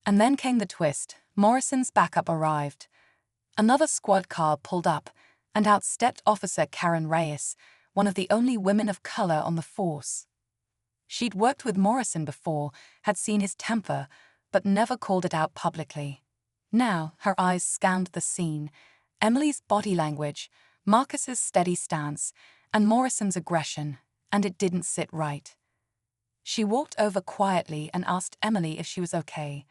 And then came the twist. Morrison's backup arrived. Another squad car pulled up, and out stepped Officer Karen Reyes, one of the only women of color on the force. She'd worked with Morrison before, had seen his temper, but never called it out publicly. Now, her eyes scanned the scene, Emily's body language, Marcus's steady stance, and Morrison's aggression, and it didn't sit right. She walked over quietly and asked Emily if she was okay.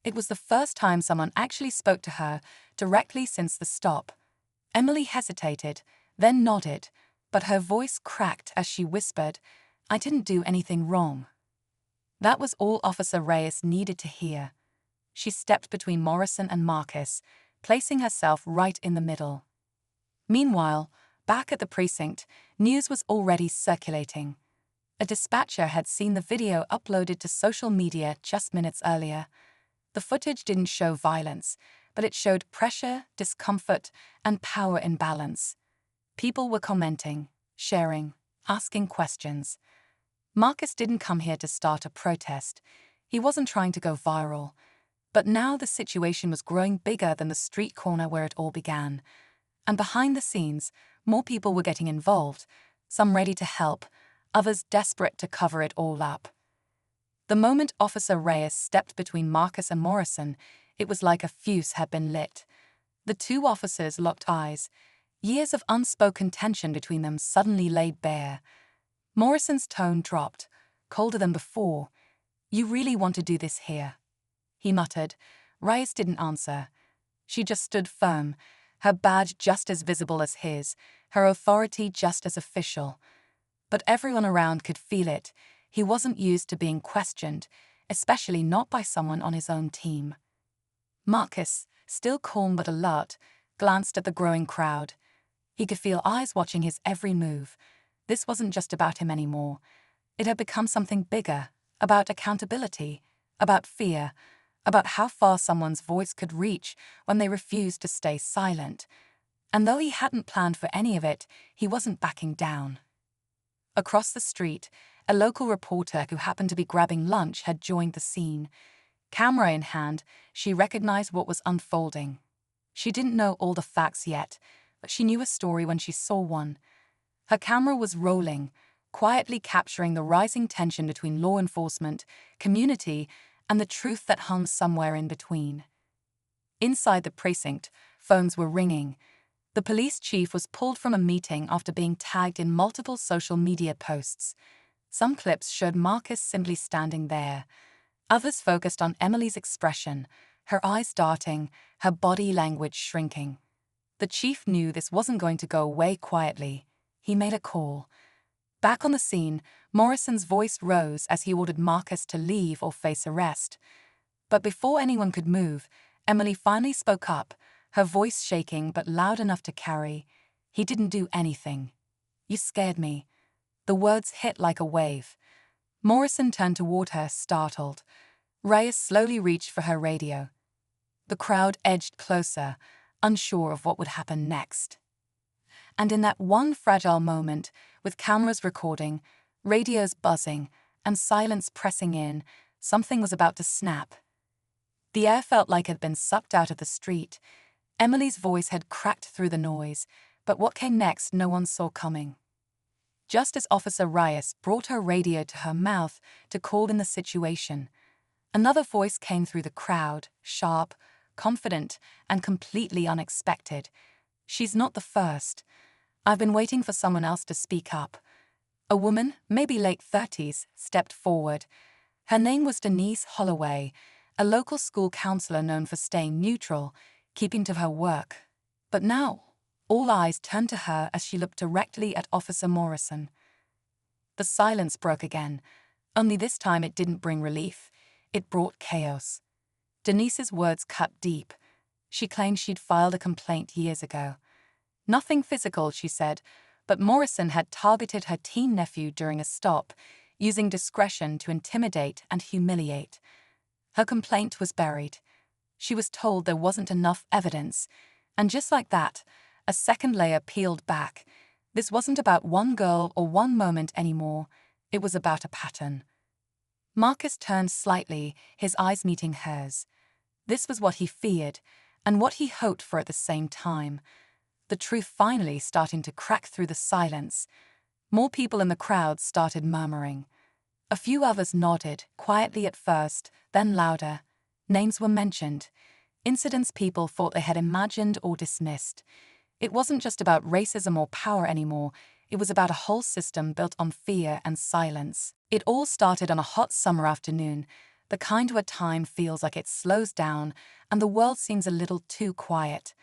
It was the first time someone actually spoke to her directly since the stop. Emily hesitated, then nodded, but her voice cracked as she whispered, "I didn't do anything wrong." That was all Officer Reyes needed to hear. She stepped between Morrison and Marcus, placing herself right in the middle. Meanwhile, back at the precinct, news was already circulating. A dispatcher had seen the video uploaded to social media just minutes earlier. The footage didn't show violence, but it showed pressure, discomfort, and power imbalance. People were commenting, sharing, asking questions. Marcus didn't come here to start a protest. He wasn't trying to go viral. But now the situation was growing bigger than the street corner where it all began. And behind the scenes, more people were getting involved, some ready to help, others desperate to cover it all up. The moment Officer Reyes stepped between Marcus and Morrison, it was like a fuse had been lit. The two officers locked eyes. Years of unspoken tension between them suddenly laid bare. Morrison's tone dropped, colder than before. "You really want to do this here?" he muttered. Reyes didn't answer. She just stood firm, her badge just as visible as his, her authority just as official. But everyone around could feel it. He wasn't used to being questioned, especially not by someone on his own team. Marcus, still calm but alert, glanced at the growing crowd. He could feel eyes watching his every move. This wasn't just about him anymore. It had become something bigger, about accountability, about fear, about how far someone's voice could reach when they refused to stay silent. And though he hadn't planned for any of it, he wasn't backing down. Across the street, a local reporter who happened to be grabbing lunch had joined the scene. Camera in hand, she recognized what was unfolding. She didn't know all the facts yet, but she knew a story when she saw one. Her camera was rolling, quietly capturing the rising tension between law enforcement, community, and the truth that hung somewhere in between. Inside the precinct, phones were ringing. The police chief was pulled from a meeting after being tagged in multiple social media posts. Some clips showed Marcus simply standing there. Others focused on Emily's expression, her eyes darting, her body language shrinking. The chief knew this wasn't going to go away quietly. He made a call. Back on the scene, Morrison's voice rose as he ordered Marcus to leave or face arrest. But before anyone could move, Emily finally spoke up, her voice shaking but loud enough to carry. "He didn't do anything. You scared me." The words hit like a wave. Morrison turned toward her, startled. Reyes slowly reached for her radio. The crowd edged closer, unsure of what would happen next. And in that one fragile moment, with cameras recording, radios buzzing, and silence pressing in, something was about to snap. The air felt like it had been sucked out of the street. Emily's voice had cracked through the noise, but what came next no one saw coming. Just as Officer Reyes brought her radio to her mouth to call in the situation, another voice came through the crowd, sharp, confident, and completely unexpected. "She's not the first. I've been waiting for someone else to speak up." A woman, maybe late 30s, stepped forward. Her name was Denise Holloway, a local school counselor known for staying neutral, keeping to her work. But now, all eyes turned to her as she looked directly at Officer Morrison. The silence broke again, only this time it didn't bring relief. It brought chaos. Denise's words cut deep. She claimed she'd filed a complaint years ago. Nothing physical, she said, but Morrison had targeted her teen nephew during a stop, using discretion to intimidate and humiliate. Her complaint was buried. She was told there wasn't enough evidence, and just like that, a second layer peeled back. This wasn't about one girl or one moment anymore. It was about a pattern. Marcus turned slightly, his eyes meeting hers. This was what he feared, and what he hoped for at the same time. The truth finally starting to crack through the silence. More people in the crowd started murmuring. A few others nodded, quietly at first, then louder. Names were mentioned. Incidents people thought they had imagined or dismissed. It wasn't just about racism or power anymore. It was about a whole system built on fear and silence. It all started on a hot summer afternoon, the kind where time feels like it slows down and the world seems a little too quiet.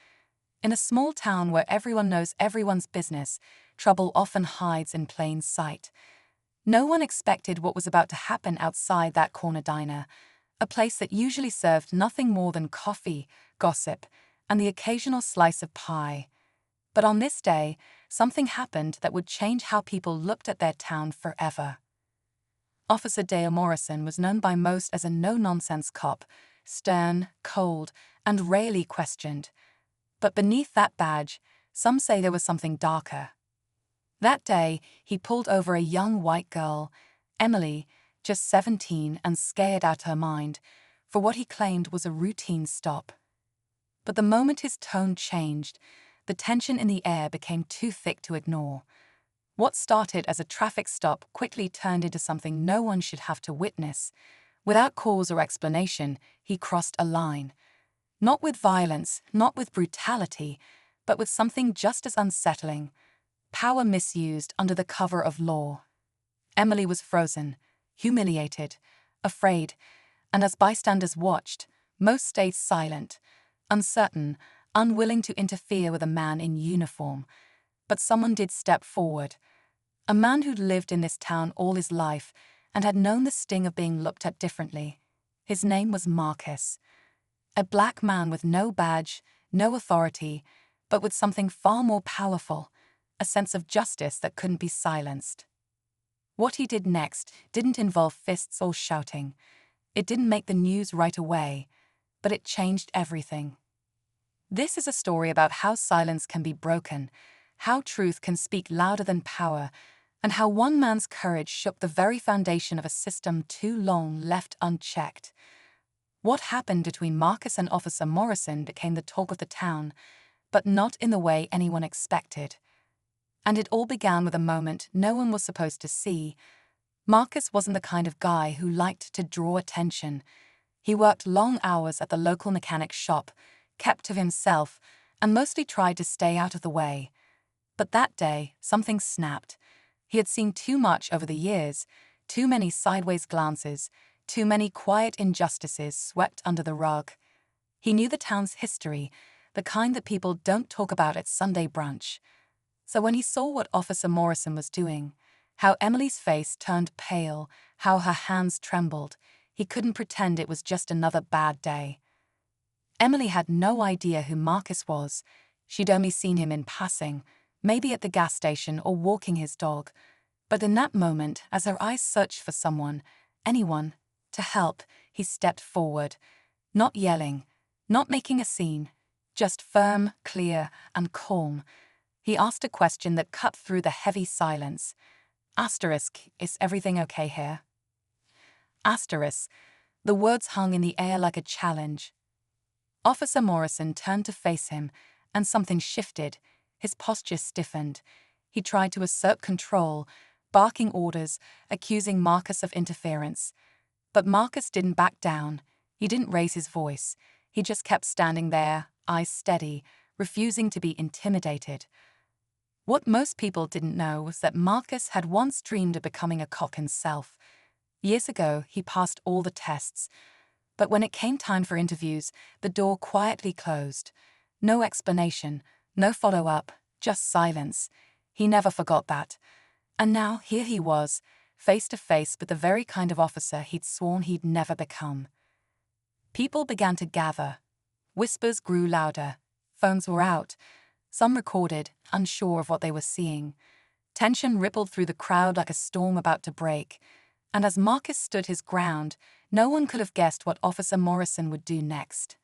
In a small town where everyone knows everyone's business, trouble often hides in plain sight. No one expected what was about to happen outside that corner diner, a place that usually served nothing more than coffee, gossip, and the occasional slice of pie. But on this day, something happened that would change how people looked at their town forever. Officer Dale Morrison was known by most as a no-nonsense cop, stern, cold, and rarely questioned. But beneath that badge, some say there was something darker. That day, he pulled over a young white girl, Emily, just 17 and scared out her mind, for what he claimed was a routine stop. But the moment his tone changed, the tension in the air became too thick to ignore. What started as a traffic stop quickly turned into something no one should have to witness. Without cause or explanation, he crossed a line. Not with violence, not with brutality, but with something just as unsettling: power misused under the cover of law. Emily was frozen, humiliated, afraid, and as bystanders watched, most stayed silent, uncertain, unwilling to interfere with a man in uniform. But someone did step forward. A man who'd lived in this town all his life and had known the sting of being looked at differently. His name was Marcus. A black man with no badge, no authority, but with something far more powerful, a sense of justice that couldn't be silenced. What he did next didn't involve fists or shouting. It didn't make the news right away, but it changed everything. This is a story about how silence can be broken, how truth can speak louder than power, and how one man's courage shook the very foundation of a system too long left unchecked. What happened between Marcus and Officer Morrison became the talk of the town, but not in the way anyone expected. And it all began with a moment no one was supposed to see. Marcus wasn't the kind of guy who liked to draw attention. He worked long hours at the local mechanic shop, kept to himself, and mostly tried to stay out of the way. But that day, something snapped. He had seen too much over the years, too many sideways glances, too many quiet injustices swept under the rug. He knew the town's history, the kind that people don't talk about at Sunday brunch. So when he saw what Officer Morrison was doing, how Emily's face turned pale, how her hands trembled, he couldn't pretend it was just another bad day. Emily had no idea who Marcus was. She'd only seen him in passing, maybe at the gas station or walking his dog. But in that moment, as her eyes searched for someone, anyone, to help, he stepped forward, not yelling, not making a scene, just firm, clear, and calm. He asked a question that cut through the heavy silence. Asterisk, is everything okay here? Asterisk. The words hung in the air like a challenge. Officer Morrison turned to face him, and something shifted. His posture stiffened. He tried to assert control, barking orders, accusing Marcus of interference. But Marcus didn't back down. He didn't raise his voice. He just kept standing there, eyes steady, refusing to be intimidated. What most people didn't know was that Marcus had once dreamed of becoming a cop himself. Years ago, he passed all the tests. But when it came time for interviews, the door quietly closed. No explanation, no follow-up, just silence. He never forgot that. And now here he was, face to face with the very kind of officer he'd sworn he'd never become. People began to gather. Whispers grew louder. Phones were out. Some recorded, unsure of what they were seeing. Tension rippled through the crowd like a storm about to break. And as Marcus stood his ground, no one could have guessed what Officer Morrison would do next.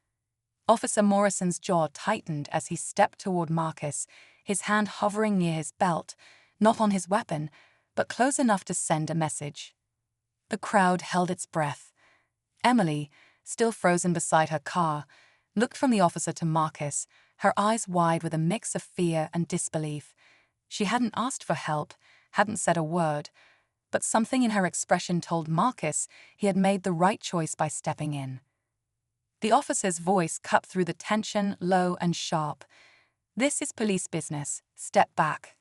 Officer Morrison's jaw tightened as he stepped toward Marcus, his hand hovering near his belt, not on his weapon, but close enough to send a message. The crowd held its breath. Emily, still frozen beside her car, looked from the officer to Marcus, her eyes wide with a mix of fear and disbelief. She hadn't asked for help, hadn't said a word, but something in her expression told Marcus he had made the right choice by stepping in. The officer's voice cut through the tension, low and sharp. "This is police business. Step back."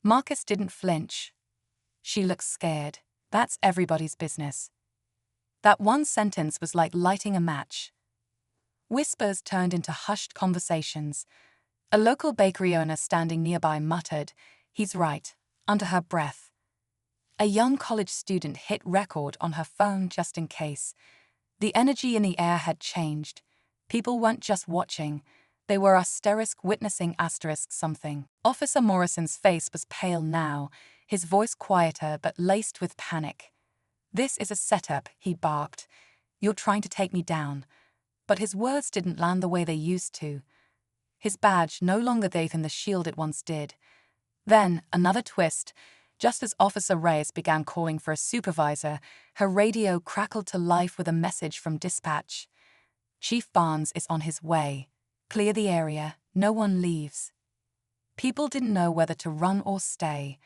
Marcus didn't flinch. "She looks scared. That's everybody's business." That one sentence was like lighting a match. Whispers turned into hushed conversations. A local bakery owner standing nearby muttered, "He's right," under her breath. A young college student hit record on her phone just in case. The energy in the air had changed. People weren't just watching. They were asterisk witnessing asterisk something. Officer Morrison's face was pale now, his voice quieter but laced with panic. "This is a setup," he barked. "You're trying to take me down." But his words didn't land the way they used to. His badge no longer gave him the shield it once did. Then, another twist. Just as Officer Reyes began calling for a supervisor, her radio crackled to life with a message from dispatch. "Chief Barnes is on his way. Clear the area. No one leaves." People didn't know whether to run or stay.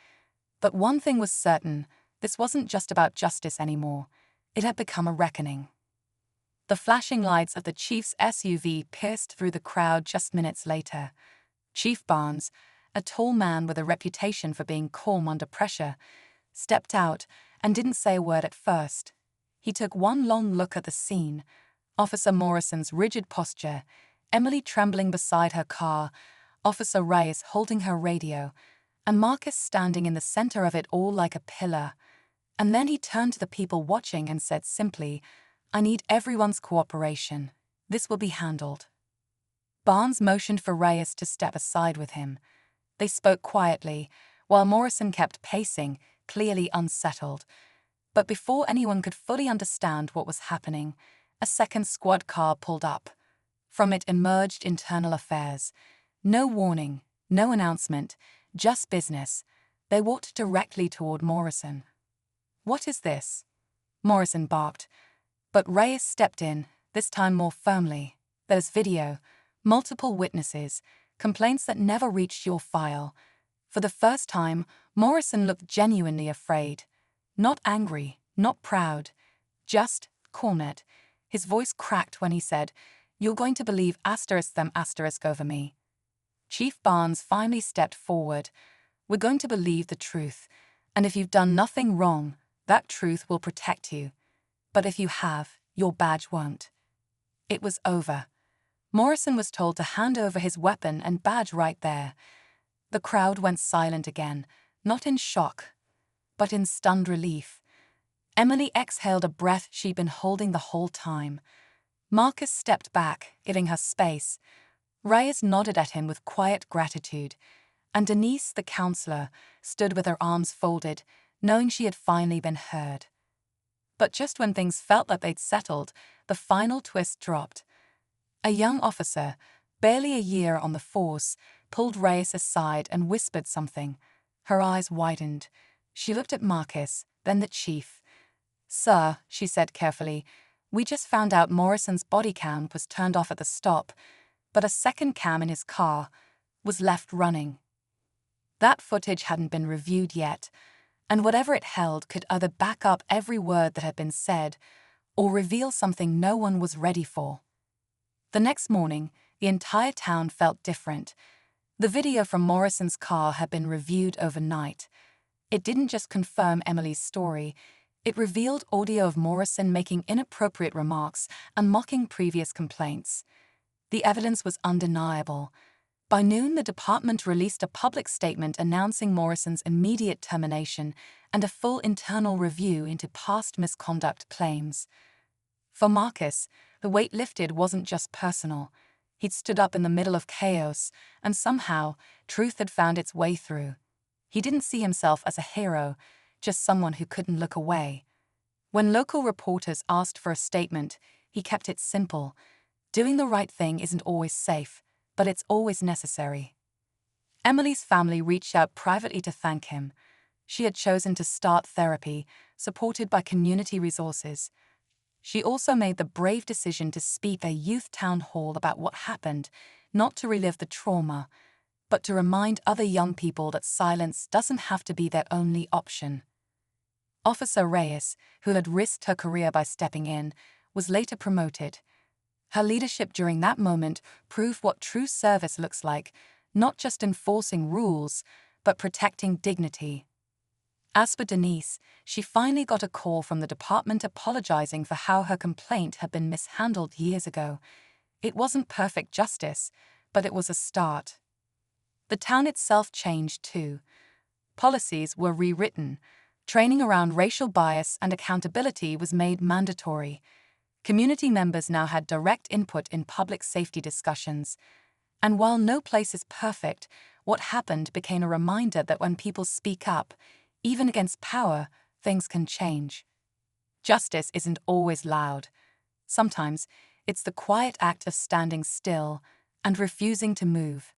But one thing was certain, this wasn't just about justice anymore. It had become a reckoning. The flashing lights of the chief's SUV pierced through the crowd just minutes later. Chief Barnes, a tall man with a reputation for being calm under pressure, stepped out and didn't say a word at first. He took one long look at the scene, Officer Morrison's rigid posture, Emily trembling beside her car, Officer Reyes holding her radio, and Marcus standing in the center of it all like a pillar. And then he turned to the people watching and said simply, "I need everyone's cooperation. This will be handled." Barnes motioned for Reyes to step aside with him. They spoke quietly, while Morrison kept pacing, clearly unsettled. But before anyone could fully understand what was happening, a second squad car pulled up. From it emerged Internal Affairs. No warning, no announcement, just business. They walked directly toward Morrison. "What is this?" Morrison barked. But Reyes stepped in, this time more firmly. "There's video, multiple witnesses, complaints that never reached your file." For the first time, Morrison looked genuinely afraid. Not angry, not proud, just cornered. His voice cracked when he said, "You're going to believe them over me." Chief Barnes finally stepped forward. "We're going to believe the truth. And if you've done nothing wrong, that truth will protect you. But if you have, your badge won't." It was over. Morrison was told to hand over his weapon and badge right there. The crowd went silent again, not in shock, but in stunned relief. Emily exhaled a breath she'd been holding the whole time. Marcus stepped back, giving her space. Reyes nodded at him with quiet gratitude, and Denise, the counselor, stood with her arms folded, knowing she had finally been heard. But just when things felt like they'd settled, the final twist dropped. A young officer, barely a year on the force, pulled Reyes aside and whispered something. Her eyes widened. She looked at Marcus, then the chief. "Sir," she said carefully, "we just found out Morrison's body cam was turned off at the stop, but a second cam in his car was left running." That footage hadn't been reviewed yet, and whatever it held could either back up every word that had been said or reveal something no one was ready for. The next morning, the entire town felt different. The video from Morrison's car had been reviewed overnight. It didn't just confirm Emily's story, it revealed audio of Morrison making inappropriate remarks and mocking previous complaints. The evidence was undeniable. By noon, the department released a public statement announcing Morrison's immediate termination and a full internal review into past misconduct claims. For Marcus, the weight lifted wasn't just personal. He'd stood up in the middle of chaos, and somehow, truth had found its way through. He didn't see himself as a hero, just someone who couldn't look away. When local reporters asked for a statement, he kept it simple. Doing the right thing isn't always safe, but it's always necessary. Emily's family reached out privately to thank him. She had chosen to start therapy, supported by community resources. She also made the brave decision to speak at a youth town hall about what happened, not to relive the trauma, but to remind other young people that silence doesn't have to be their only option. Officer Reyes, who had risked her career by stepping in, was later promoted. Her leadership during that moment proved what true service looks like, not just enforcing rules, but protecting dignity. As for Denise, she finally got a call from the department apologizing for how her complaint had been mishandled years ago. It wasn't perfect justice, but it was a start. The town itself changed too. Policies were rewritten. Training around racial bias and accountability was made mandatory. Community members now had direct input in public safety discussions. And while no place is perfect, what happened became a reminder that when people speak up, even against power, things can change. Justice isn't always loud. Sometimes it's the quiet act of standing still and refusing to move.